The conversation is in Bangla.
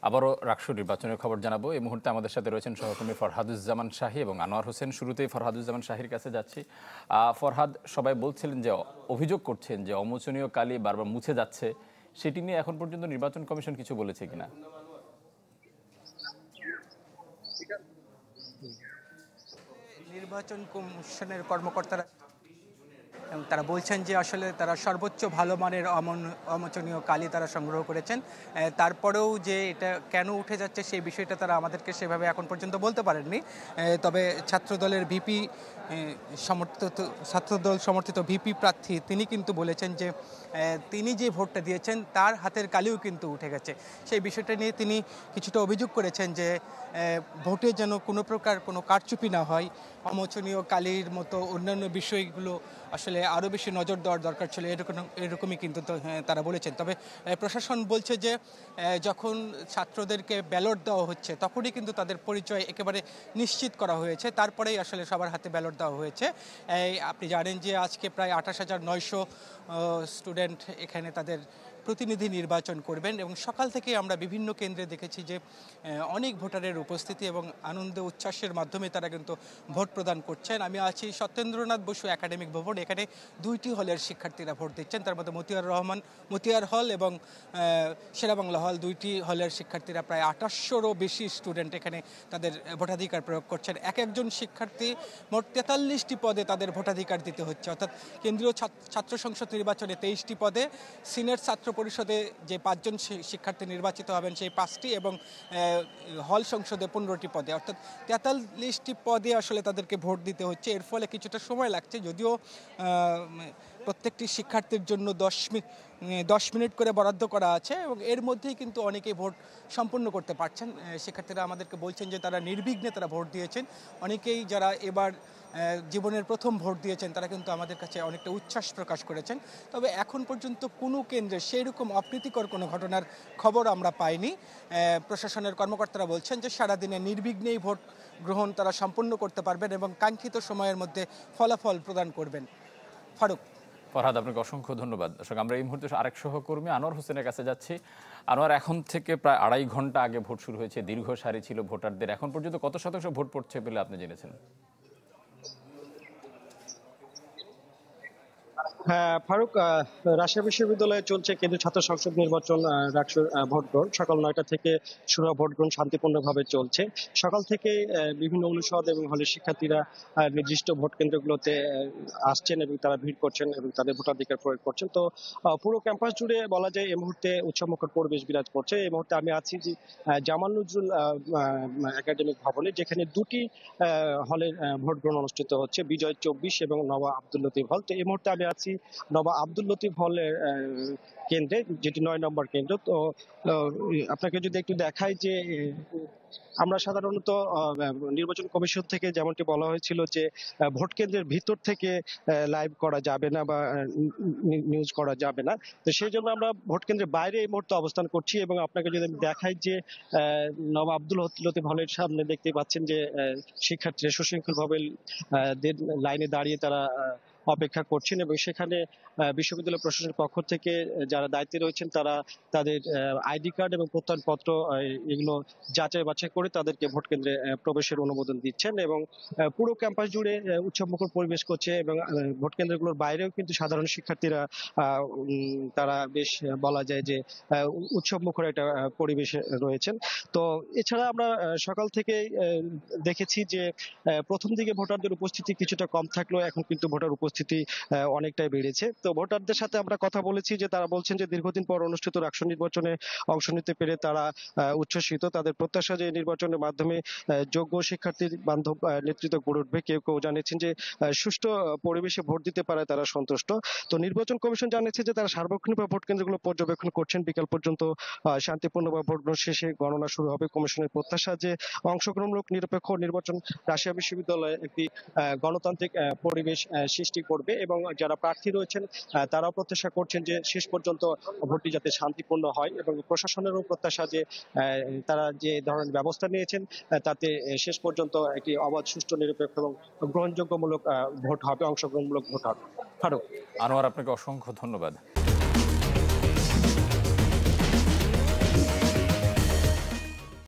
আবারও রাকসু নির্বাচনের খবর জানাবো। এই মুহূর্তে আমাদের সাথে রয়েছেন সহকর্মী ফরহাদুজ্জামান শাহী এবং আনোয়ার হোসেন। শুরুতেই ফরহাদুজ্জামান শাহীর কাছে যাচ্ছি। ফরহাদ, সবাই বলছিলেন যে অভিযোগ করছেন যে অমোচনীয় কালি বারবার মুছে যাচ্ছে, সেটি নিয়ে এখন পর্যন্ত নির্বাচন কমিশন কিছু বলেছে কিনা? নির্বাচন কমিশনের কর্মকর্তারা তারা বলছেন যে আসলে তারা সর্বোচ্চ ভালো মানের অমোচনীয় কালি তারা সংগ্রহ করেছেন। তারপরেও যে এটা কেন উঠে যাচ্ছে সেই বিষয়টা তারা আমাদেরকে সেভাবে এখন পর্যন্ত বলতে পারেননি। তবে ছাত্রদলের ভিপি ছাত্রদল সমর্থিত ভিপি প্রার্থী তিনি কিন্তু বলেছেন যে তিনি যে ভোটটা দিয়েছেন তার হাতের কালিও কিন্তু উঠে গেছে। সেই বিষয়টা নিয়ে তিনি কিছুটা অভিযোগ করেছেন যে ভোটে যেন কোনো প্রকার কোনো কারচুপি না হয়, অমোচনীয় কালির মতো অন্যান্য বিষয়গুলো আসলে আরও বেশি নজর দেওয়ার দরকার ছিল, এরকমই কিন্তু তারা বলেছেন। তবে প্রশাসন বলছে যে যখন ছাত্রদেরকে ব্যালট দেওয়া হচ্ছে তখনই কিন্তু তাদের পরিচয় একেবারে নিশ্চিত করা হয়েছে, তারপরেই আসলে সবার হাতে ব্যালট দেওয়া হয়েছে। আপনি জানেন যে আজকে প্রায় 28,900 স্টুডেন্ট এখানে তাদের প্রতিনিধি নির্বাচন করবেন এবং সকাল থেকে আমরা বিভিন্ন কেন্দ্রে দেখেছি যে অনেক ভোটারের উপস্থিতি এবং আনন্দ উচ্ছ্বাসের মাধ্যমে তারা কিন্তু ভোট প্রদান করছেন। আমি আছি সত্যেন্দ্রনাথ বসু একাডেমিক ভবন, এখানে দুইটি হলের শিক্ষার্থীরা ভোট দিচ্ছেন, তার মধ্যে মতিয়ার হল এবং শেরেবাংলা হল, দুইটি হলের শিক্ষার্থীরা প্রায় 2800-রও বেশি স্টুডেন্ট এখানে তাদের ভোটাধিকার প্রয়োগ করছেন। একজন শিক্ষার্থী মোট 43টি পদে তাদের ভোটাধিকার দিতে হচ্ছে, অর্থাৎ কেন্দ্রীয় ছাত্র সংসদ নির্বাচনে 23টি পদে, সিনেট ছাত্র পরিষদে যে 5 জন শিক্ষার্থী নির্বাচিত হবেন সেই 5টি এবং হল সংসদে 15টি পদে, অর্থাৎ 43টি পদে আসলে তাদেরকে ভোট দিতে হচ্ছে। এর ফলে কিছুটা সময় লাগছে, যদিও প্রত্যেকটি শিক্ষার্থীর জন্য 10 মিনিট করে বরাদ্দ করা আছে এবং এর মধ্যেই কিন্তু অনেকেই ভোট সম্পন্ন করতে পারছেন। শিক্ষার্থীরা আমাদেরকে বলছেন যে তারা নির্বিঘ্নে তারা ভোট দিয়েছেন। অনেকেই যারা এবার জীবনের প্রথম ভোট দিয়েছেন তারা কিন্তু আমাদের কাছে অনেকটা উচ্ছ্বাস প্রকাশ করেছেন। তবে এখন পর্যন্ত কোনো কেন্দ্রে সেই রকম অপ্রীতিকর কোনো ঘটনার খবর আমরা পাইনি। প্রশাসনের কর্মকর্তারা বলছেন যে সারাদিনে নির্বিঘ্নেই ভোট গ্রহণ তারা সম্পন্ন করতে পারবেন এবং কাঙ্ক্ষিত সময়ের মধ্যে ফলাফল প্রদান করবেন। ফারুক। ফরহাদ, আপনাকে অসংখ্য ধন্যবাদ। দর্শক, আমরা এই মুহূর্তে আরেক সহকর্মী আনোয়ার হোসেনের কাছে যাচ্ছি। আনোয়ার, এখন থেকে প্রায় 2.5 ঘন্টা আগে ভোট শুরু হয়েছে, দীর্ঘ সারি ছিল ভোটারদের। এখন পর্যন্ত কত শতাংশ ভোট পড়ছে বলে আপনি জেনেছেন? হ্যাঁ ফারুক, রাজশাহী বিশ্ববিদ্যালয়ে চলছে কেন্দ্রীয় ছাত্র সংসদ নির্বাচন রাকসুর ভোট গ্রহণ। সকাল 9টা থেকে শুরু হওয়া ভোট গ্রহণ শান্তিপূর্ণভাবে চলছে। সকাল থেকে বিভিন্ন অনুষদ এবং হলের শিক্ষার্থীরা নির্দিষ্ট ভোট কেন্দ্রগুলোতে আসছেন এবং তারা ভিড় করছেন এবং তাদের ভোটাধিকার প্রয়োগ করছেন। তো পুরো ক্যাম্পাস জুড়ে বলা যায় এই মুহূর্তে উৎসবমুখর পরিবেশ বিরাজ করছে। এই মুহূর্তে আমি আছি যে জামাল নজরুল একাডেমিক ভবনে, যেখানে দুটি হলের ভোট গ্রহণ অনুষ্ঠিত হচ্ছে, বিজয় 24 এবং নওয়া আব্দুল লতিফ হল। তো এই মুহূর্তে আমি আছি নওয়া আব্দুল লতিফ হলের কেন্দ্রে, যেটি 9 নম্বর কেন্দ্র। তো আপনাকে যদি একটু দেখাই যে আমরা সাধারণত নির্বাচন কমিশন থেকে যেমনটি বলা হয়েছিল যে ভোট কেন্দ্রের ভিতর থেকে লাইভ করা যাবে না বা নিউজ করা যাবে না, তো সেই জন্য আমরা ভোট কেন্দ্রের বাইরে এই মুহূর্তে অবস্থান করছি। এবং আপনাকে যদি আমি দেখাই যে নওয়াব আব্দুল লতিফ হলের সামনে দেখতে পাচ্ছেন যে শিক্ষার্থীরা সুশৃঙ্খলভাবে লাইনে দাঁড়িয়ে তারা অপেক্ষা করছেন এবং সেখানে বিশ্ববিদ্যালয় প্রশাসনের পক্ষ থেকে যারা দায়িত্বে রয়েছেন তারা তাদের আইডি কার্ড এবং প্রত্যয়নপত্র এগুলো যাচাই বাছাই করে তাদেরকে ভোট কেন্দ্রে প্রবেশের অনুমোদন দিচ্ছেন। এবং পুরো ক্যাম্পাস জুড়ে উৎসবমুখর পরিবেশ করছে এবং ভোট কেন্দ্রগুলোর বাইরেও কিন্তু সাধারণ শিক্ষার্থীরা তারা বেশ বলা যায় যে উৎসবমুখর একটা পরিবেশে রয়েছেন। তো এছাড়া আমরা সকাল থেকে দেখেছি যে প্রথম দিকে ভোটারদের উপস্থিতি কিছুটা কম থাকলেও এখন কিন্তু ভোটার উপস্থিতি অনেকটাই বেড়েছে। তো ভোটারদের সাথে আমরা কথা বলেছি যে তারা বলছেন যে দীর্ঘদিন পর অনুষ্ঠিত রাকসু নির্বাচনে অংশ নিতে পেরে তারা উচ্ছ্বসিত। তাদের প্রত্যাশা যে নির্বাচনের মাধ্যমে যোগ্য শিক্ষার্থী বান্ধব নেতৃত্ব গড়ে উঠবে। কেউ কেউ জানিয়েছেন যে সুষ্ঠু পরিবেশে ভোট দিতে পারে তারা সন্তুষ্ট। তো নির্বাচন কমিশন জানিয়েছে যে তারা সার্বক্ষণিকভাবে ভোট কেন্দ্রগুলো পর্যবেক্ষণ করছেন। বিকাল পর্যন্ত শান্তিপূর্ণভাবে ভোট গ্রহণ শেষে গণনা শুরু হবে। কমিশনের প্রত্যাশা যে অংশগ্রহণমূলক নিরপেক্ষ নির্বাচন রাজশাহী বিশ্ববিদ্যালয়ে একটি গণতান্ত্রিক পরিবেশ সৃষ্টি করবে এবং যারা প্রার্থী রয়েছেন তারাও প্রত্যাশা করছেন যে শেষ পর্যন্ত ভোটটি যাতে শান্তিপূর্ণ হয় এবং প্রশাসনেরও প্রত্যাশা যে তারা যে ধরনের ব্যবস্থা নিয়েছেন তাতে শেষ পর্যন্ত একটি অবাধ, সুষ্ঠু, নিরপেক্ষ এবং গ্রহণযোগ্যমূলক ভোট হবে, অংশগ্রহণমূলক ভোট হবে। আনোয়ার, আপনাকে অসংখ্য ধন্যবাদ।